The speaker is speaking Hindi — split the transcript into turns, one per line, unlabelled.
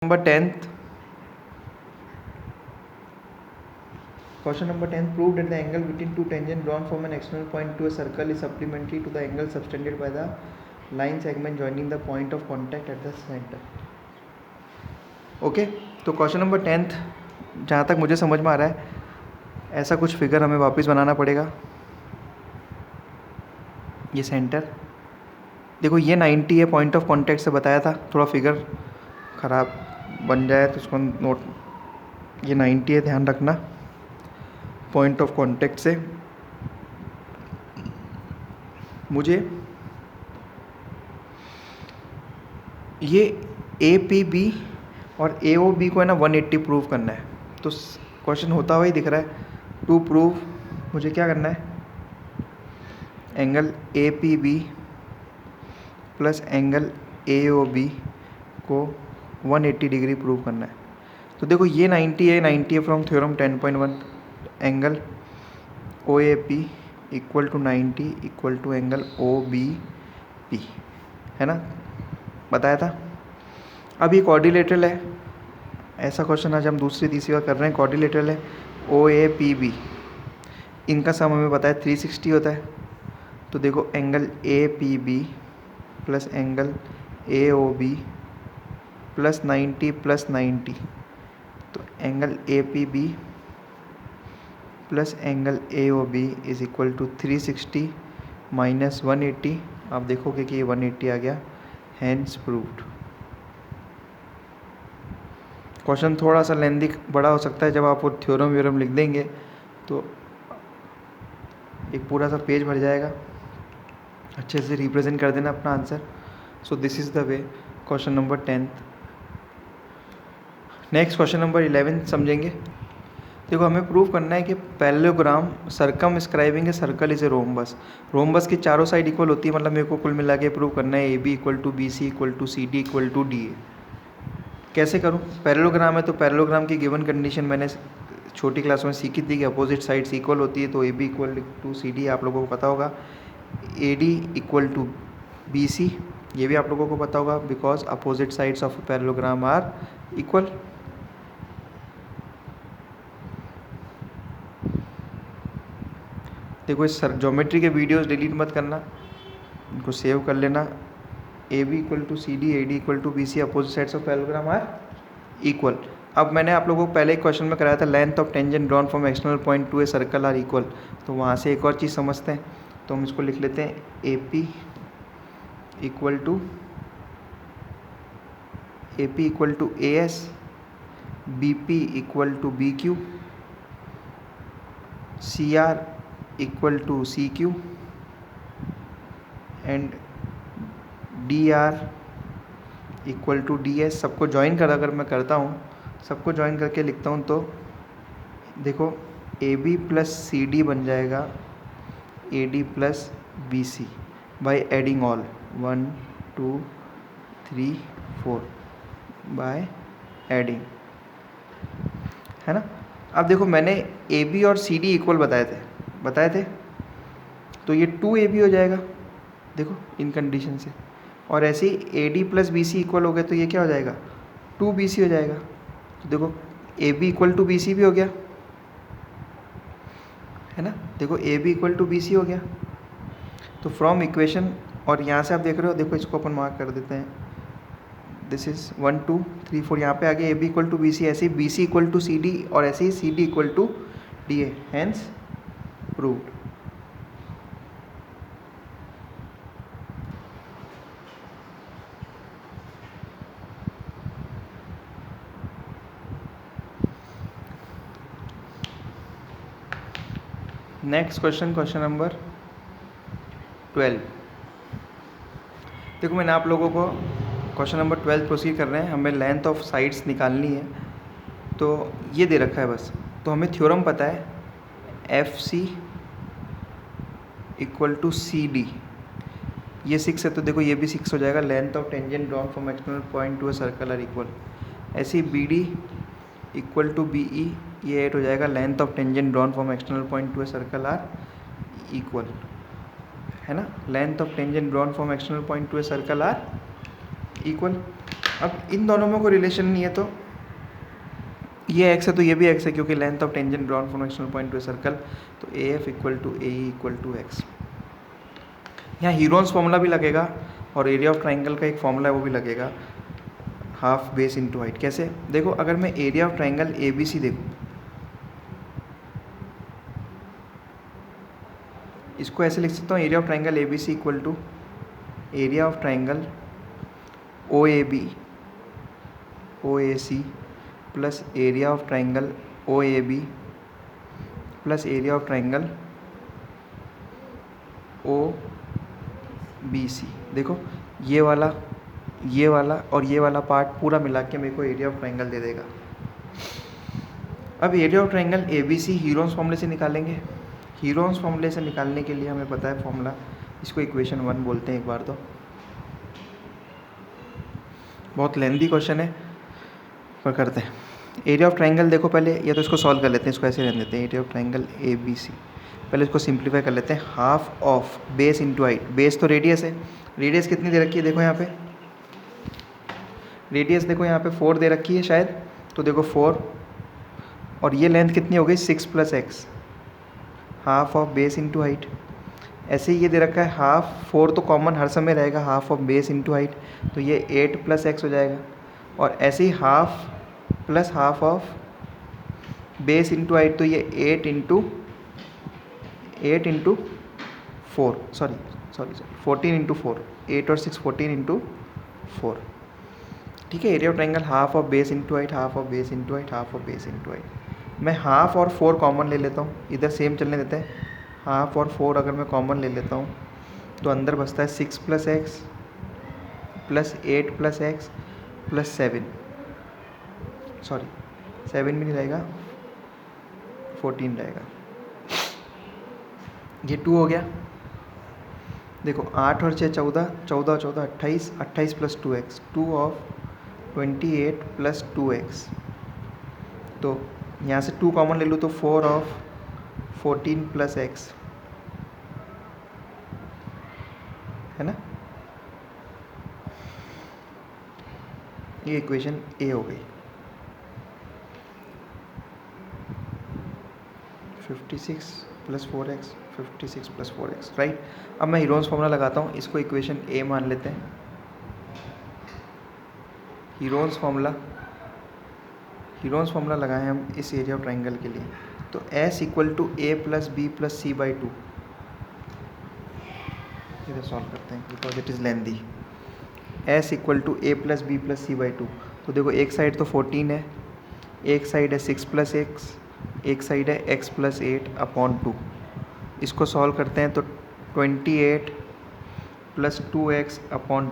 Number 10th. Question number 10. Prove that the angle between two tangents drawn from an external point to a circle is supplementary to the angle subtended by the line segment joining the point of contact at the center. Okay तो क्वेश्चन नंबर 10th जहाँ तक मुझे समझ में आ रहा है ऐसा कुछ फिगर हमें वापस बनाना पड़ेगा। ये सेंटर देखो ये 90 है, पॉइंट ऑफ कांटेक्ट से बताया था। थोड़ा फिगर ख़राब बन जाए तो उसको नोट, ये 90 है, ध्यान रखना। पॉइंट ऑफ कांटेक्ट से मुझे ये ए पी बी और ए ओ बी को है ना 180 प्रूव करना है। तो क्वेश्चन होता हुआ ही दिख रहा है। टू प्रूव मुझे क्या करना है, angle A P B plus angle A O B को 180 डिग्री प्रूव करना है। तो देखो ये 90 है from theorem 10.1। Angle O A P equal to 90 equal to angle O B P, है ना, बताया था। अब ये क्वाड्रिलेटरल है। ऐसा क्वेश्चन आज हम दूसरी तीसरी बार कर रहे हैं। क्वाड्रिलेटरल है, ओ ए पी बी, इनका सम हमें पता है 360 होता है। तो देखो angle A P B plus angle A O B plus 90 तो angle A P B plus angle A O B is equal to 360 minus 180। आप देखोगे कि ये 180 आ गया, हैंस प्रूव्ड। क्वेश्चन थोड़ा सा लेंदी बड़ा हो सकता है, जब आप वो थ्योरम व्योरम लिख देंगे तो एक पूरा सा पेज भर जाएगा। अच्छे से रिप्रेजेंट कर देना अपना answer. So this is the way question number 10th। Next question number 11 समझेंगे। देखो हमें प्रूव करना है कि parallelogram circum scribing a circle is a rhombus. Rhombus की चारों साइड इक्वल होती है, मतलब मेरे को कुल मिला के प्रूव करना है A B equal to B C equal to C D equal to D A. कैसे करूँ? पैरेललोग्राम है तो पैरेललोग्राम की गिवन कंडीशन मैंने छोटी क्लास में सीखी थी कि अपोजिट साइड्स इक्वल होती है। तो A B equal to C D आप लोगों को पता होगा, A D equal to B C ये भी आप लोगों को पता होगा, because opposite sides of parallelogram are equal. देखो इस ज्योमेट्री के वीडियोस डिलीट मत करना, इनको सेव कर लेना। A B equal to C D, A D equal to B C, opposite sides of parallelogram are equal. अब मैंने आप लोगों को पहले एक क्वेश्चन में कराया था length of tangent drawn from external point to a circle are equal. तो वहाँ से एक और चीज़ समझते हैं, तो हम इसको लिख लेते हैं A P equal to A S, B P equal to B Q, C R equal to C Q and D R equal to D S. सबको ज्वाइन कर अगर मैं करता हूँ, सबको ज्वाइन करके लिखता हूँ, तो देखो A B plus C D बन जाएगा A D plus B C by adding all 1 2 3 4 by adding, है ना। अब देखो मैंने ए बी और सी डी इक्वल बताए थे, तो ये 2AB हो जाएगा देखो इन कंडीशन से। और ऐसे ही A D plus B C equal हो गए तो ये क्या हो जाएगा, 2BC हो जाएगा। तो देखो A B equal to B C भी हो गया, है ना। देखो A B equal to B C हो गया। तो फ्रॉम इक्वेशन, और यहाँ से आप देख रहे हो, देखो इसको अपन मार्क कर देते हैं, दिस इज 1 2 3 4, यहाँ पे आगे A B equal to B C, ऐसे ही B C equal to C D और ऐसे ही C D equal to D A, hence proved. Next question number 12। देखो मैंने आप लोगों को क्वेश्चन नंबर 12 प्रोसीड कर रहे हैं। हमें लेंथ ऑफ साइड्स निकालनी है, तो ये दे रखा है बस। तो हमें थ्योरम पता है F C equal to C D, ये 6 है तो देखो ये भी 6 हो जाएगा। Length of tangent drawn from external point to a circle are equal. ऐसे ही B D equal to B E, ये 8 हो जाएगा। Length of tangent drawn from external point to a circle are equal, है ना। Length of tangent drawn from external point to a circle are equal. अब इन दोनों में कोई रिलेशन नहीं है, तो ये एक्स है तो ये भी एक्स है, क्योंकि length of tangent drawn from external point to a circle, तो A F equal to A equal to X. यहाँ हीरोन्स फॉर्मूला भी लगेगा और एरिया ऑफ ट्राइंगल का एक फॉर्मूला है वो भी लगेगा, हाफ बेस इंटू हाइट। कैसे? देखो, अगर मैं area of triangle A B C देखूँ, इसको ऐसे लिख सकता हूँ, area of triangle A B C equal to area of triangle O A B O A C plus area of triangle O A B plus area of triangle O B C. देखो, ये वाला और ये वाला पार्ट पूरा मिला के मेरे को एरिया ऑफ ट्राइंगल दे देगा। अब area of triangle A B C Heron's फॉर्मूले से निकालेंगे। हीरोन्स फॉर्मूले से निकालने के लिए हमें पता है फॉर्मूला, इसको इक्वेशन 1 बोलते हैं एक बार तो। बहुत लेंदी क्वेश्चन है पर करते हैं। एरिया ऑफ ट्राइंगल देखो, पहले या तो इसको सॉल्व कर लेते हैं, इसको ऐसे रहने देते हैं, area of triangle A B C. पहले इसको सिंप्लीफाई कर लेते हैं, half of base into height. Base तो रेडियस है, रेडियस कितनी दे रखी है देखो यहाँ पे, रेडियस देखो यहाँ पे 4 दे रखी है शायद, तो देखो 4, और ये लेंथ कितनी हो गई 6 plus x, half of base into height. ऐसे ही ये दे रखा है हाफ, 4 तो कॉमन हर समय रहेगा, half of base into height, तो ये 8 प्लस एक्स हो जाएगा। और ऐसे ही half plus half of base into height, तो ये 8 इंटू 4, सॉरी 14 इंटू 4, 8 और 6 14 इंटू 4। ठीक है, area of triangle half of base into height, half of base into height, half of base into height. मैं हाफ और 4 कॉमन ले लेता हूँ, इधर सेम चलने देते हैं। हाफ और 4 अगर मैं कॉमन ले लेता हूँ तो अंदर बचता है 6 plus x plus 8 plus x plus 7, sorry 7 भी नहीं रहेगा, 14 रहेगा। ये 2 हो गया। देखो 8 और 6 14, 14 14 28, 28 plus 2x, 2 of 28 plus 2x। तो यहाँ से 2 कॉमन ले लूँ तो 4 ऑफ 14 प्लस x, है ना। ये इक्वेशन ए हो गई। 56 plus 4x, 56 plus 4x, right. अब मैं हीरोन्स फॉर्मूला लगाता हूँ, इसको इक्वेशन ए मान लेते हैं। हीरोन्स फॉर्मूला लगाए हम इस एरिया ऑफ ट्राइंगल के लिए, तो s equal to A plus B plus C by 2। इधर सॉल्व करते हैं because it is lengthy. s equal to A plus B plus C by 2। तो देखो, एक साइड तो 14 है, एक साइड है 6 प्लस एक्स, एक साइड है x प्लस 8 अपॉन 2। इसको सॉल्व करते हैं तो 28 प्लस 2x अपॉन